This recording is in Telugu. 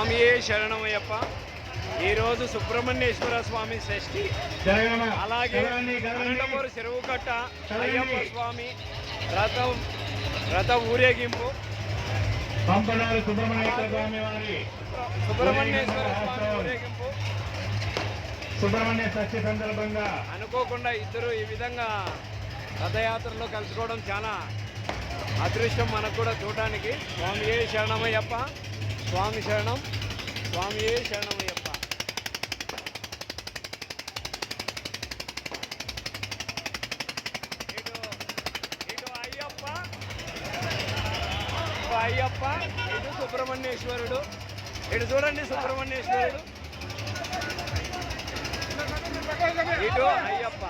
స్వామియే శరణమయ్యప్ప. ఈరోజు సుబ్రహ్మణ్యేశ్వర స్వామి షష్ఠి, అలాగే అనంతపురం చెరువుకట్ట అయ్యప్ప స్వామి రథ ఊరేగింపు, సుబ్రహ్మణ్యేశ్వర స్వామి ఊరేగింపు. సుబ్రహ్మణ్య షష్ఠి సందర్భంగా అనుకోకుండా ఇద్దరు ఈ విధంగా రథయాత్రలో కలుసుకోవడం చాలా అదృష్టం మనకు కూడా చూడడానికి. స్వామియే శరణమయ్యప్ప, స్వామి శరణం, స్వామియే శరణమయ్యప్ప. ఇటు అయ్యప్ప, అయ్యప్ప, ఇటు సుబ్రహ్మణ్యేశ్వరుడు. ఇటు చూడండి సుబ్రహ్మణ్యేశ్వరుడు, ఇటు అయ్యప్ప.